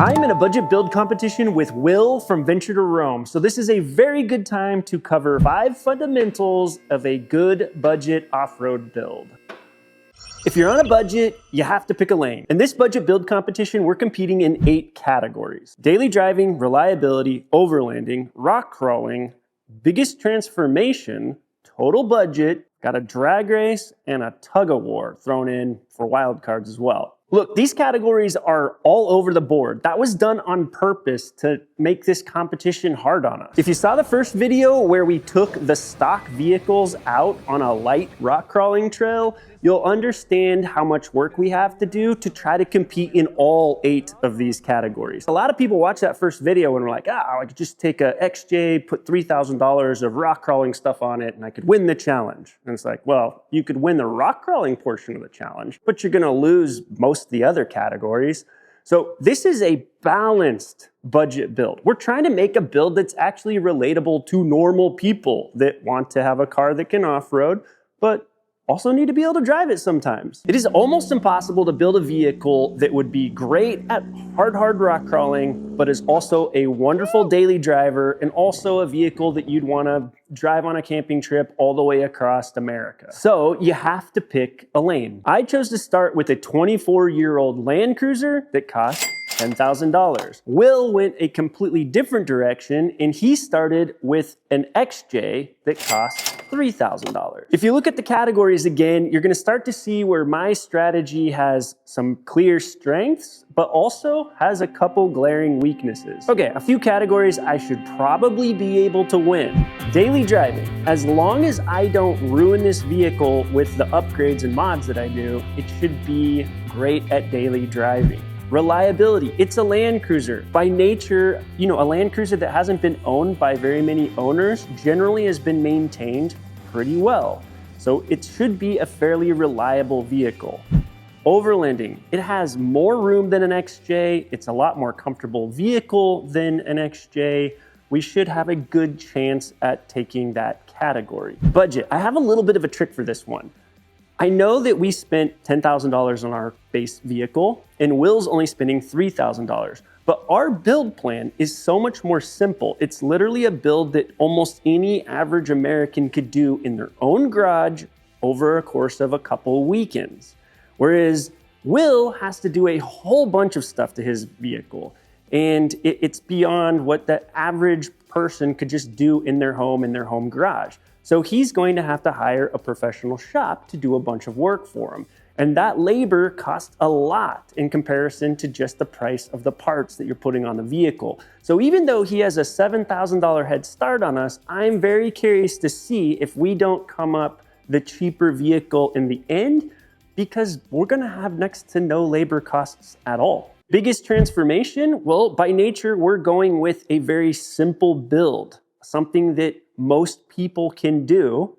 I'm in a budget build competition with Will from Venture to Rome, so this is a very good time to cover 5 fundamentals of a good budget off-road build. If you're on a budget, you have to pick a lane. In this budget build competition, we're competing in 8 categories: daily driving, reliability, overlanding, rock crawling, biggest transformation, total budget, got a drag race, and a tug-of-war thrown in for wild cards as well. Look, these categories are all over the board. That was done on purpose to make this competition hard on us. If you saw the first video where we took the stock vehicles out on a light rock crawling trail, you'll understand how much work we have to do to try to compete in all 8 of these categories. A lot of people watch that first video and are like, I could just take a XJ, put $3,000 of rock crawling stuff on it, and I could win the challenge. And it's like, well, you could win the rock crawling portion of the challenge, but you're gonna lose most of the other categories. So this is a balanced budget build. We're trying to make a build that's actually relatable to normal people that want to have a car that can off-road, but also need to be able to drive it sometimes. It is almost impossible to build a vehicle that would be great at hard rock crawling, but is also a wonderful daily driver and also a vehicle that you'd want to drive on a camping trip all the way across America. So you have to pick a lane. I chose to start with a 24-year-old Land Cruiser that cost $10,000. Will went a completely different direction, and he started with an XJ that cost $3,000. If you look at the categories again, you're gonna start to see where my strategy has some clear strengths, but also has a couple glaring weaknesses. Okay, a few categories I should probably be able to win. Daily driving. As long as I don't ruin this vehicle with the upgrades and mods that I do, it should be great at daily driving. Reliability. It's a Land Cruiser. By nature, a Land Cruiser that hasn't been owned by very many owners generally has been maintained pretty well. So it should be a fairly reliable vehicle. Overlanding. It has more room than an XJ. It's a lot more comfortable vehicle than an XJ. We should have a good chance at taking that category. Budget. I have a little bit of a trick for this one. I know that we spent $10,000 on our base vehicle, and Will's only spending $3,000. But our build plan is so much more simple. It's literally a build that almost any average American could do in their own garage over a course of a couple weekends. Whereas Will has to do a whole bunch of stuff to his vehicle. And it's beyond what the average person could just do in their home garage. So he's going to have to hire a professional shop to do a bunch of work for him. And that labor costs a lot in comparison to just the price of the parts that you're putting on the vehicle. So even though he has a $7,000 head start on us, I'm very curious to see if we don't come up the cheaper vehicle in the end, because we're gonna have next to no labor costs at all. Biggest transformation? Well, by nature, we're going with a very simple build, something that most people can do.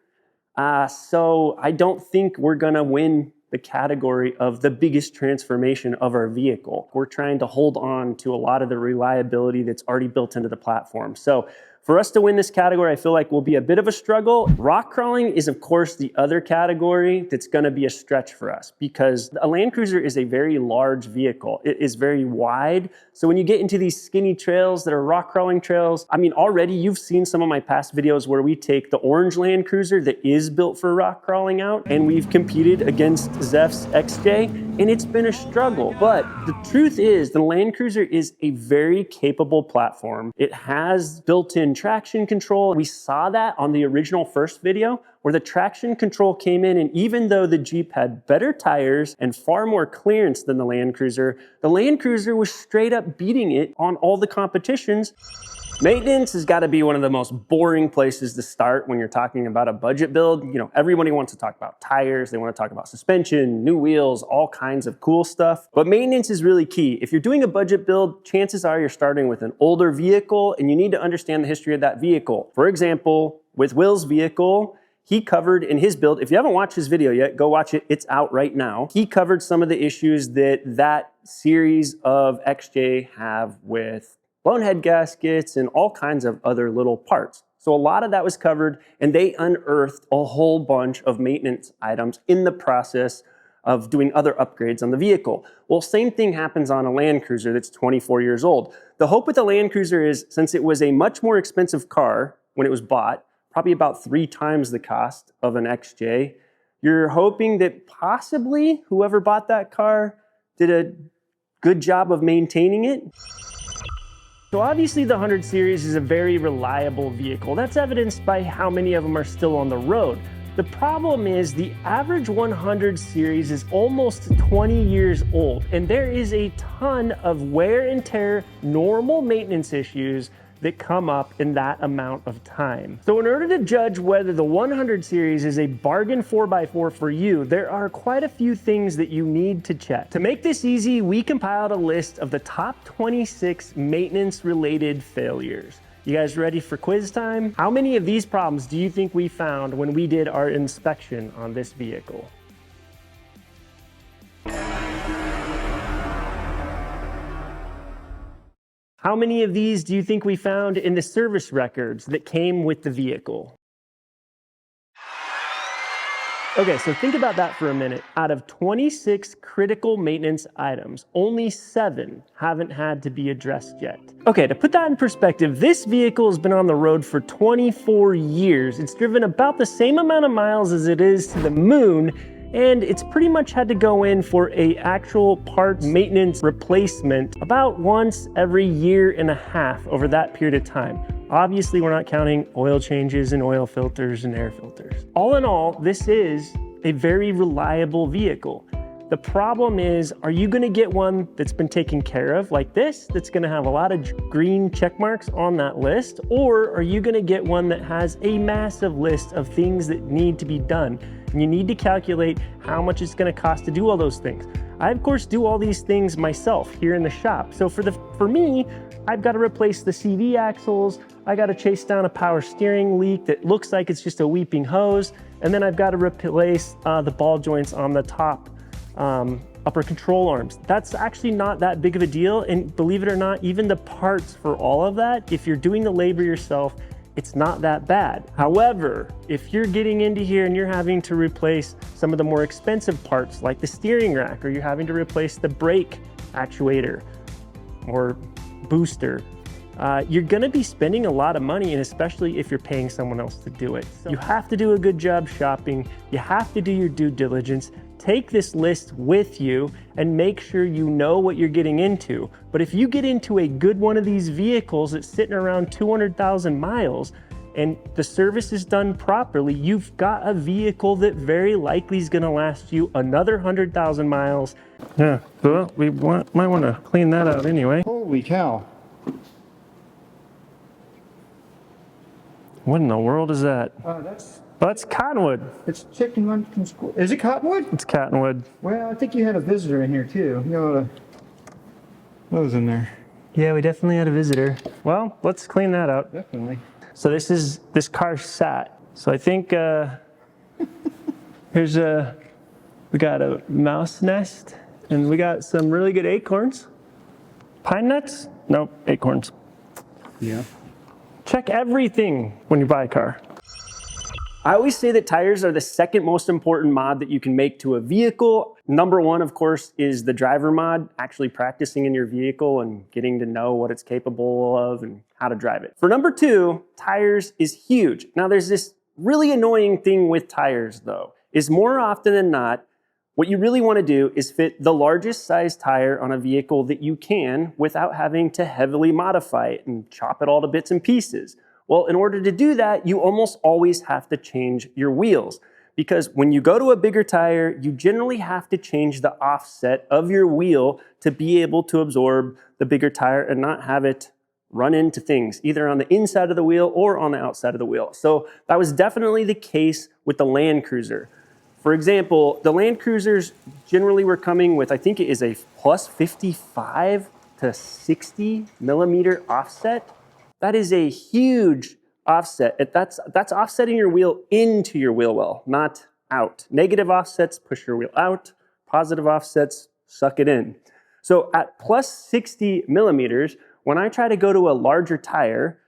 So I don't think we're gonna win the category of the biggest transformation of our vehicle. We're trying to hold on to a lot of the reliability that's already built into the platform. So for us to win this category, I feel like will be a bit of a struggle. Rock crawling is, of course, the other category that's gonna be a stretch for us, because a Land Cruiser is a very large vehicle. It is very wide. So when you get into these skinny trails that are rock crawling trails, already you've seen some of my past videos where we take the orange Land Cruiser that is built for rock crawling out, and we've competed against Zeph's XJ, and it's been a struggle. But the truth is, the Land Cruiser is a very capable platform. It has built-in traction control. We saw that on the original first video where the traction control came in, and even though the Jeep had better tires and far more clearance than the Land Cruiser was straight up beating it on all the competitions. Maintenance has got to be one of the most boring places to start when you're talking about a budget build. Everybody wants to talk about tires, they want to talk about suspension, new wheels, all kinds of cool stuff. But maintenance is really key. If you're doing a budget build, chances are you're starting with an older vehicle, and you need to understand the history of that vehicle. For example, with Will's vehicle, he covered in his build, if you haven't watched his video yet, go watch it, it's out right now. He covered some of the issues that series of XJ have with blown head gaskets and all kinds of other little parts. So a lot of that was covered, and they unearthed a whole bunch of maintenance items in the process of doing other upgrades on the vehicle. Well, same thing happens on a Land Cruiser that's 24 years old. The hope with the Land Cruiser is, since it was a much more expensive car when it was bought, probably about 3 times the cost of an XJ, you're hoping that possibly whoever bought that car did a good job of maintaining it. So obviously the 100 series is a very reliable vehicle. That's evidenced by how many of them are still on the road. The problem is the average 100 series is almost 20 years old, and there is a ton of wear and tear, normal maintenance issues that come up in that amount of time. So in order to judge whether the 100 series is a bargain 4x4 for you, there are quite a few things that you need to check. To make this easy, we compiled a list of the top 26 maintenance-related failures. You guys ready for quiz time? How many of these problems do you think we found when we did our inspection on this vehicle? How many of these do you think we found in the service records that came with the vehicle? Okay, so think about that for a minute. Out of 26 critical maintenance items, only 7 haven't had to be addressed yet. Okay, to put that in perspective, this vehicle has been on the road for 24 years. It's driven about the same amount of miles as it is to the moon, and it's pretty much had to go in for a actual parts maintenance replacement about once every 1.5 years over that period of time. Obviously, we're not counting oil changes and oil filters and air filters. All in all, this is a very reliable vehicle. The problem is, are you gonna get one that's been taken care of like this, that's gonna have a lot of green check marks on that list, or are you gonna get one that has a massive list of things that need to be done? And you need to calculate how much it's gonna cost to do all those things. I, of course, do all these things myself here in the shop. So for me, I've got to replace the CV axles, I got to chase down a power steering leak that looks like it's just a weeping hose, and then I've got to replace the ball joints on the top upper control arms. That's actually not that big of a deal, and believe it or not, even the parts for all of that, if you're doing the labor yourself, it's not that bad. However, if you're getting into here and you're having to replace some of the more expensive parts like the steering rack, or you're having to replace the brake actuator or booster, you're gonna be spending a lot of money, and especially if you're paying someone else to do it. So you have to do a good job shopping, you have to do your due diligence, take this list with you and make sure you know what you're getting into. But if you get into a good one of these vehicles that's sitting around 200,000 miles and the service is done properly, you've got a vehicle that very likely is gonna last you another 100,000 miles. Yeah, well, we might wanna clean that out anyway. Holy cow. What in the world is that? That's cottonwood. It's chicken run from school. Is it cottonwood? It's cottonwood. Well, I think you had a visitor in here too. You know, what was in there? Yeah, we definitely had a visitor. Well, let's clean that out. Definitely. So this car sat. So I think here's we got a mouse nest, and we got some really good acorns. Pine nuts? Nope, acorns. Yeah. Check everything when you buy a car. I always say that tires are the second most important mod that you can make to a vehicle. Number one, of course, is the driver mod, actually practicing in your vehicle and getting to know what it's capable of and how to drive it. For number two, tires is huge. Now there's this really annoying thing with tires though, is more often than not, what you really want to do is fit the largest size tire on a vehicle that you can without having to heavily modify it and chop it all to bits and pieces. Well, in order to do that, you almost always have to change your wheels, because when you go to a bigger tire, you generally have to change the offset of your wheel to be able to absorb the bigger tire and not have it run into things, either on the inside of the wheel or on the outside of the wheel. So that was definitely the case with the Land Cruiser. For example, the Land Cruisers generally were coming with, I think it is a plus 55 to 60 millimeter offset. That is a huge offset. That's offsetting your wheel into your wheel well, not out. Negative offsets push your wheel out. Positive offsets suck it in. So at plus 60 millimeters, when I try to go to a larger tire,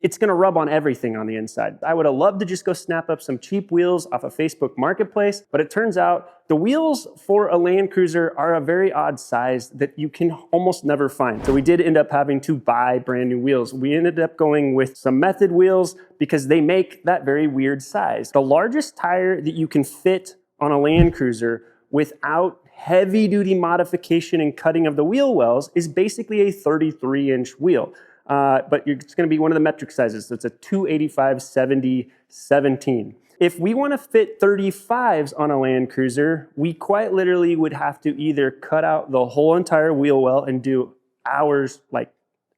it's gonna rub on everything on the inside. I would have loved to just go snap up some cheap wheels off of Facebook Marketplace, but it turns out the wheels for a Land Cruiser are a very odd size that you can almost never find. So we did end up having to buy brand new wheels. We ended up going with some Method wheels because they make that very weird size. The largest tire that you can fit on a Land Cruiser without heavy duty modification and cutting of the wheel wells is basically a 33-inch wheel. But it's going to be one of the metric sizes. So it's a 285/70/17. If we want to fit 35s on a Land Cruiser, we quite literally would have to either cut out the whole entire wheel well and do hours, like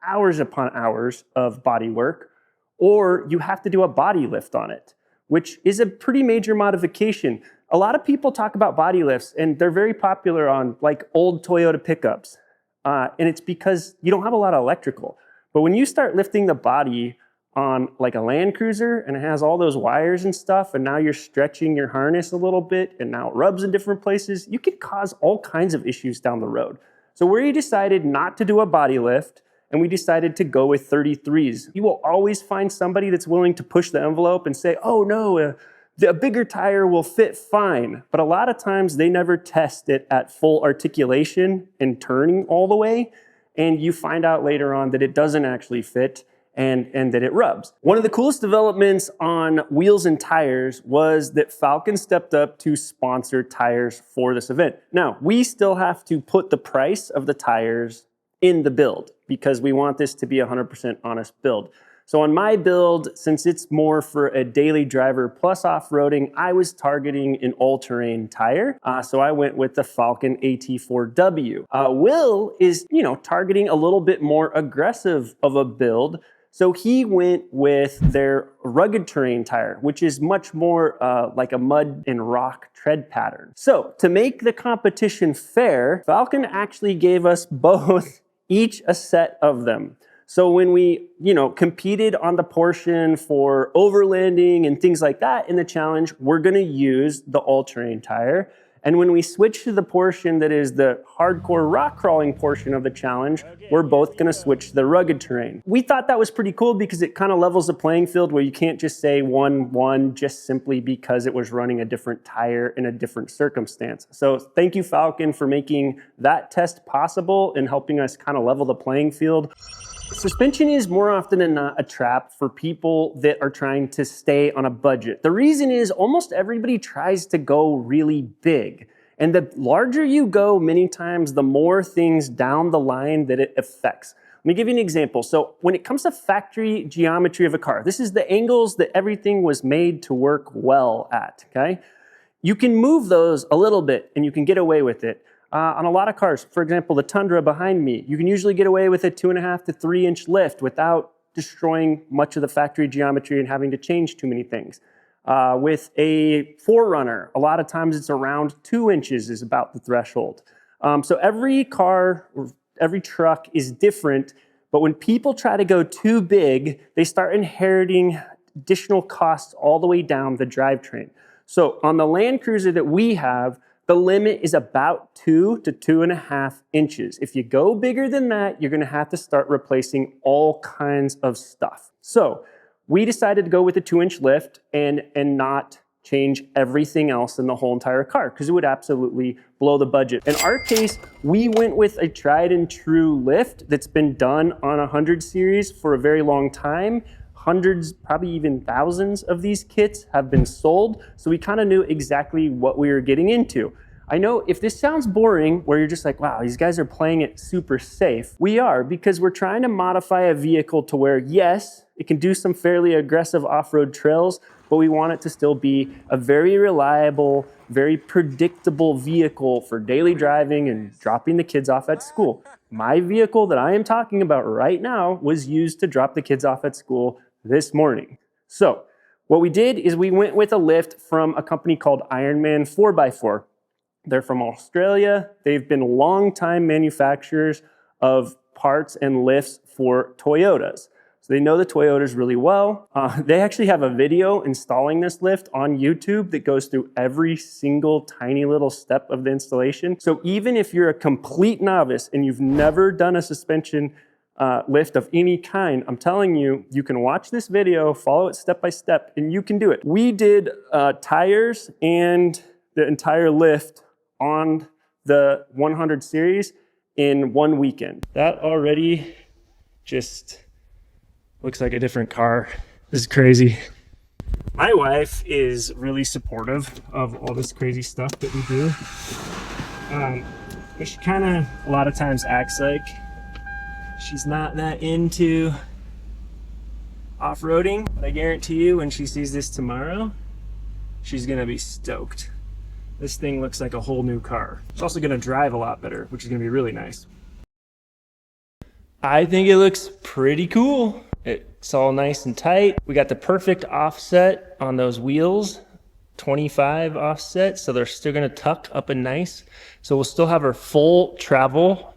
hours upon hours of body work, or you have to do a body lift on it, which is a pretty major modification. A lot of people talk about body lifts, and they're very popular on like old Toyota pickups. And it's because you don't have a lot of electrical. But when you start lifting the body on like a Land Cruiser and it has all those wires and stuff, and now you're stretching your harness a little bit and now it rubs in different places, you can cause all kinds of issues down the road. So we decided not to do a body lift, and we decided to go with 33s. You will always find somebody that's willing to push the envelope and say, oh no, a bigger tire will fit fine. But a lot of times they never test it at full articulation and turning all the way. And you find out later on that it doesn't actually fit and that it rubs. One of the coolest developments on wheels and tires was that Falken stepped up to sponsor tires for this event. Now, we still have to put the price of the tires in the build because we want this to be a 100% honest build. So on my build, since it's more for a daily driver plus off-roading, I was targeting an all-terrain tire. So I went with the Falken AT4W. Will is, targeting a little bit more aggressive of a build. So he went with their rugged terrain tire, which is much more like a mud and rock tread pattern. So to make the competition fair, Falken actually gave us both each a set of them. So when we, competed on the portion for overlanding and things like that in the challenge, we're going to use the all-terrain tire. And when we switch to the portion that is the hardcore rock crawling portion of the challenge, we're both going to switch to the rugged terrain. We thought that was pretty cool because it kind of levels the playing field where you can't just say 1-1 just simply because it was running a different tire in a different circumstance. So thank you, Falken, for making that test possible and helping us kind of level the playing field. Suspension is more often than not a trap for people that are trying to stay on a budget. The reason is almost everybody tries to go really big. And the larger you go, many times, the more things down the line that it affects. Let me give you an example. So when it comes to factory geometry of a car, this is the angles that everything was made to work well at, okay? You can move those a little bit and you can get away with it. On a lot of cars, for example, the Tundra behind me, you can usually get away with a 2.5 to 3 inch lift without destroying much of the factory geometry and having to change too many things. With a 4Runner, a lot of times it's around 2 inches is about the threshold. So every car, or every truck is different, but when people try to go too big, they start inheriting additional costs all the way down the drivetrain. So on the Land Cruiser that we have, the limit is about 2 to 2.5 inches. If you go bigger than that, you're gonna have to start replacing all kinds of stuff. So we decided to go with a 2-inch lift and not change everything else in the whole entire car because it would absolutely blow the budget. In our case, we went with a tried and true lift that's been done on a 100 series for a very long time. Hundreds, probably even thousands of these kits have been sold, so we kind of knew exactly what we were getting into. I know if this sounds boring, where you're just like, wow, these guys are playing it super safe, we are, because we're trying to modify a vehicle to where, yes, it can do some fairly aggressive off-road trails, but we want it to still be a very reliable, very predictable vehicle for daily driving and dropping the kids off at school. My vehicle that I am talking about right now was used to drop the kids off at school this morning. So what we did is we went with a lift from a company called Ironman 4x4. They're from Australia. They've been longtime manufacturers of parts and lifts for Toyotas. So they know the Toyotas really well. They actually have a video installing this lift on YouTube that goes through every single tiny little step of the installation. So even if you're a complete novice and you've never done a suspension lift of any kind, I'm telling you, you can watch this video, follow it step by step, and you can do it. We did tires and the entire lift on the 100 series in 1 weekend. That already just looks like a different car. This is crazy. My wife is really supportive of all this crazy stuff that we do. But she kind of a lot of times acts like she's not that into off-roading. But I guarantee you when she sees this tomorrow, she's gonna be stoked. This thing looks like a whole new car. It's also gonna drive a lot better, which is gonna be really nice. I think it looks pretty cool. It's all nice and tight. We got the perfect offset on those wheels, 25 offset, so they're still gonna tuck up and nice. So we'll still have our full travel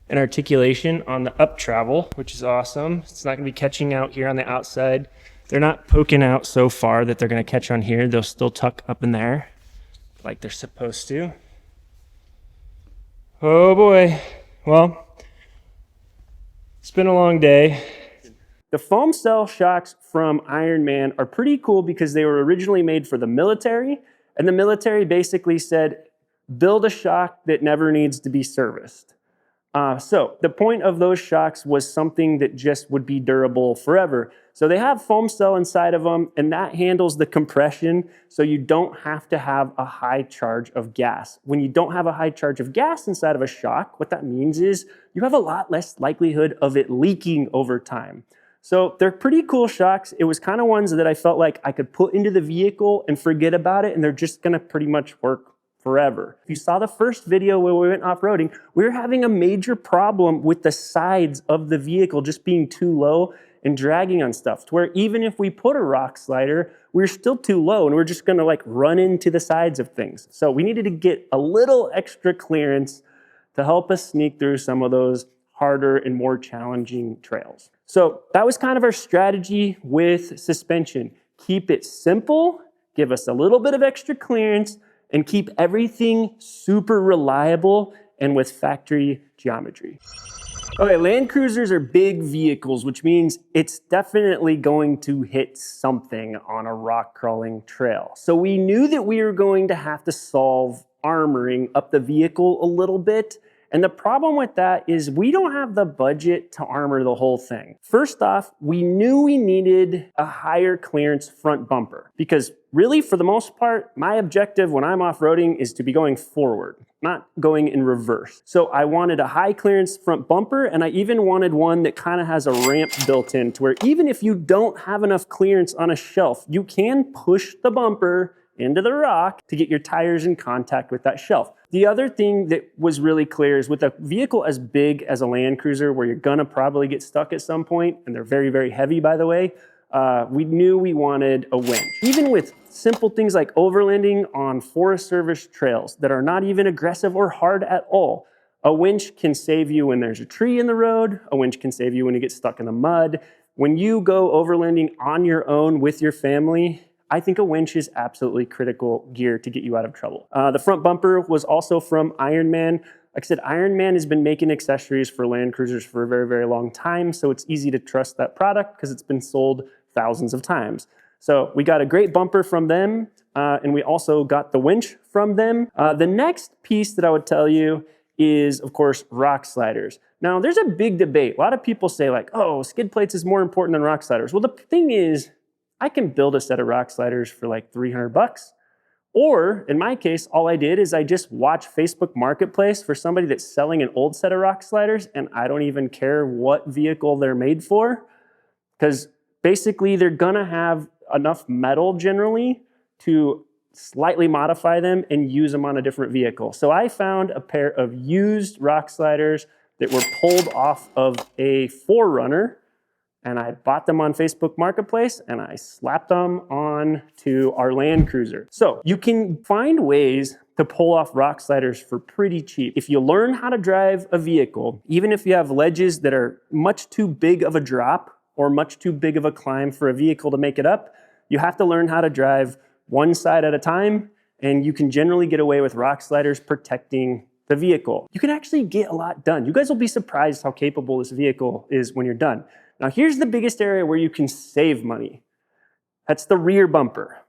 and articulation on the up travel, which is awesome. It's not gonna be catching out here on the outside. They're not poking out so far that they're gonna catch on here. They'll still tuck up in there like they're supposed to. Oh boy, well, it's been a long day. The foam cell shocks from Ironman are pretty cool because they were originally made for the military, and the military basically said, build a shock that never needs to be serviced. So the point of those shocks was something that just would be durable forever. So they have foam cell inside of them, and that handles the compression, so you don't have to have a high charge of gas. When you don't have a high charge of gas inside of a shock, what that means is you have a lot less likelihood of it leaking over time. So they're pretty cool shocks. It was kind of ones that I felt like I could put into the vehicle and forget about it, and they're just gonna pretty much work forever. If you saw the first video where we went off-roading, we were having a major problem with the sides of the vehicle just being too low and dragging on stuff, to where even if we put a rock slider, we were still too low and we're just gonna like run into the sides of things. So we needed to get a little extra clearance to help us sneak through some of those harder and more challenging trails. So that was kind of our strategy with suspension. Keep it simple, give us a little bit of extra clearance, and keep everything super reliable and with factory geometry. Okay, Land Cruisers are big vehicles, which means it's definitely going to hit something on a rock crawling trail. So we knew that we were going to have to solve armoring up the vehicle a little bit. And the problem with that is we don't have the budget to armor the whole thing. First off, we knew we needed a higher clearance front bumper because really, for the most part, my objective when I'm off-roading is to be going forward, not going in reverse. So I wanted a high clearance front bumper, and I even wanted one that kind of has a ramp built in to where even if you don't have enough clearance on a shelf, you can push the bumper into the rock to get your tires in contact with that shelf. The other thing that was really clear is with a vehicle as big as a Land Cruiser, where you're gonna probably get stuck at some point, and they're very, very heavy, by the way, we knew we wanted a winch. Even with simple things like overlanding on Forest Service trails that are not even aggressive or hard at all, a winch can save you when there's a tree in the road. A winch can save you when you get stuck in the mud. When you go overlanding on your own with your family, I think a winch is absolutely critical gear to get you out of trouble. The front bumper was also from Ironman. Like I said, Ironman has been making accessories for Land Cruisers for a very, very long time, so it's easy to trust that product because it's been sold thousands of times. So we got a great bumper from them, and we also got the winch from them. The next piece that I would tell you is, of course, rock sliders. Now, there's a big debate. A lot of people say like, oh, skid plates is more important than rock sliders. Well, the thing is, I can build a set of rock sliders for like 300 bucks. Or in my case, all I did is I just watched Facebook Marketplace for somebody that's selling an old set of rock sliders, and I don't even care what vehicle they're made for, because basically they're gonna have enough metal generally to slightly modify them and use them on a different vehicle. So I found a pair of used rock sliders that were pulled off of a 4Runner, and I bought them on Facebook Marketplace, and I slapped them on to our Land Cruiser. So you can find ways to pull off rock sliders for pretty cheap. If you learn how to drive a vehicle, even if you have ledges that are much too big of a drop or much too big of a climb for a vehicle to make it up, you have to learn how to drive one side at a time, and you can generally get away with rock sliders protecting the vehicle, you can actually get a lot done. You guys will be surprised how capable this vehicle is when you're done. Now, here's the biggest area where you can save money. That's the rear bumper.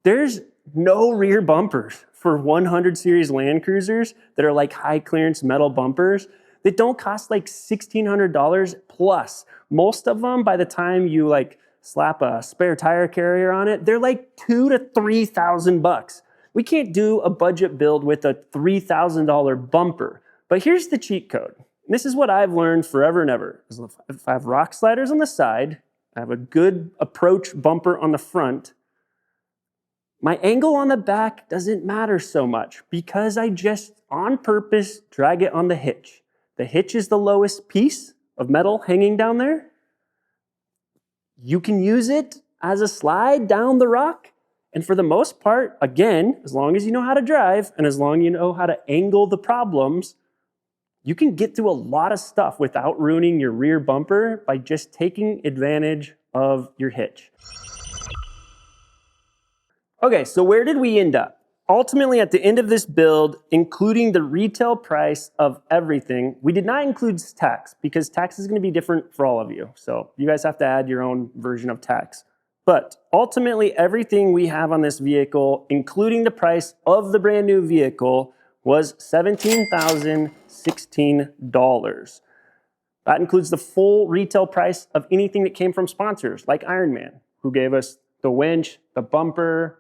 There's no rear bumpers for 100 series Land Cruisers that are like high clearance metal bumpers that don't cost like $1,600 plus. Most of them, by the time you like slap a spare tire carrier on it, they're like $2,000 to $3,000. We can't do a budget build with a $3,000 bumper. But here's the cheat code. This is what I've learned forever and ever. If I have rock sliders on the side, I have a good approach bumper on the front, my angle on the back doesn't matter so much because I just, on purpose, drag it on the hitch. The hitch is the lowest piece of metal hanging down there. You can use it as a slide down the rock. And for the most part, again, as long as you know how to drive and as long as you know how to angle the problems, you can get through a lot of stuff without ruining your rear bumper by just taking advantage of your hitch. Okay, so where did we end up? Ultimately, at the end of this build, including the retail price of everything, we did not include tax because tax is going to be different for all of you. So you guys have to add your own version of tax. But ultimately, everything we have on this vehicle, including the price of the brand new vehicle, was $17,016. That includes the full retail price of anything that came from sponsors like Ironman, who gave us the winch, the bumper,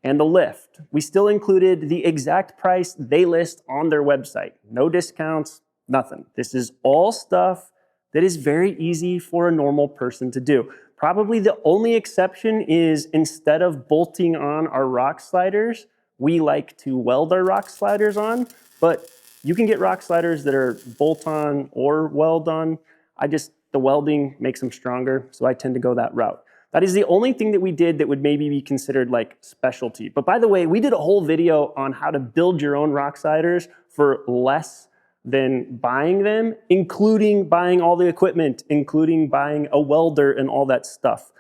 and the lift. We still included the exact price they list on their website. No discounts, nothing. This is all stuff that is very easy for a normal person to do. Probably the only exception is instead of bolting on our rock sliders, we like to weld our rock sliders on, but you can get rock sliders that are bolt on or weld on. The welding makes them stronger, so I tend to go that route. That is the only thing that we did that would maybe be considered like specialty. But by the way, we did a whole video on how to build your own rock sliders for less than buying them, including buying all the equipment, including buying a welder and all that stuff.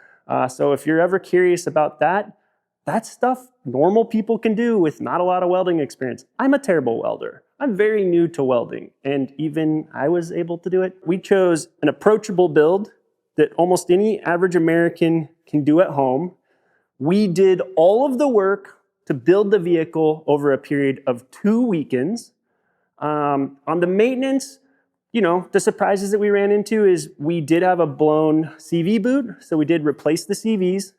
So if you're ever curious about that, that's stuff normal people can do with not a lot of welding experience. I'm a terrible welder. I'm very new to welding, and even I was able to do it. We chose an approachable build that almost any average American can do at home. We did all of the work to build the vehicle over a period of 2 weekends. On the maintenance, the surprises that we ran into is we did have a blown CV boot, so we did replace the CVs.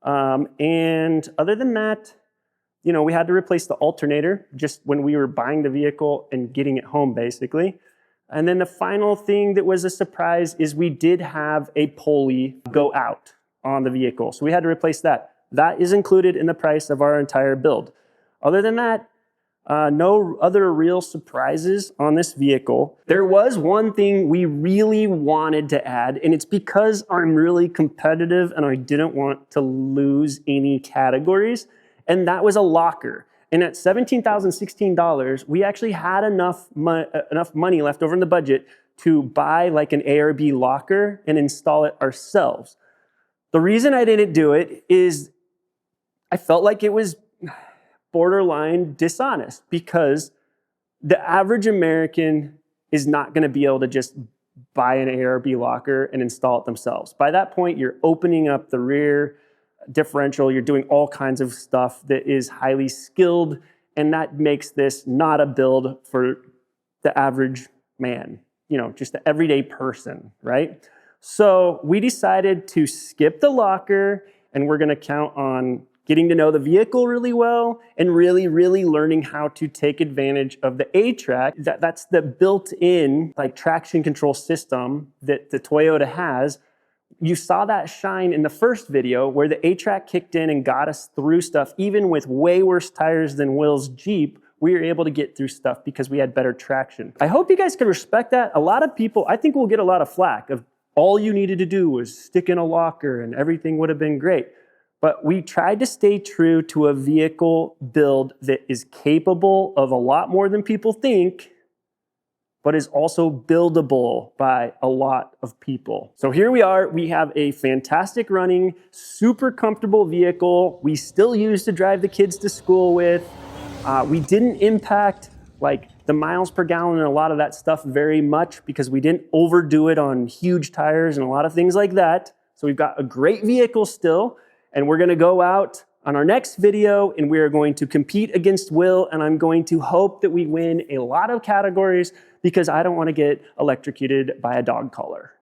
And other than that, we had to replace the alternator just when we were buying the vehicle and getting it home, basically. And then the final thing that was a surprise is we did have a pulley go out on the vehicle. So we had to replace that. That is included in the price of our entire build. Other than that, no other real surprises on this vehicle. There was one thing we really wanted to add, and it's because I'm really competitive and I didn't want to lose any categories, and that was a locker. And at $17,016, we actually had enough money left over in the budget to buy like an ARB locker and install it ourselves. The reason I didn't do it is I felt like it was borderline dishonest because the average American is not going to be able to just buy an ARB locker and install it themselves. By that point, you're opening up the rear differential, you're doing all kinds of stuff that is highly skilled, and that makes this not a build for the average man, just the everyday person, right? So we decided to skip the locker, and we're going to count on getting to know the vehicle really well and really, really learning how to take advantage of the A-Track. That's the built-in traction control system that the Toyota has. You saw that shine in the first video where the A-Track kicked in and got us through stuff. Even with way worse tires than Will's Jeep, we were able to get through stuff because we had better traction. I hope you guys can respect that. A lot of people, I think we'll get a lot of flack of all you needed to do was stick in a locker and everything would have been great. But we tried to stay true to a vehicle build that is capable of a lot more than people think, but is also buildable by a lot of people. So here we are. We have a fantastic running, super comfortable vehicle we still use to drive the kids to school with. We didn't impact the miles per gallon and a lot of that stuff very much because we didn't overdo it on huge tires and a lot of things like that. So we've got a great vehicle still, and we're gonna go out on our next video and we are going to compete against Will, and I'm going to hope that we win a lot of categories because I don't wanna get electrocuted by a dog collar.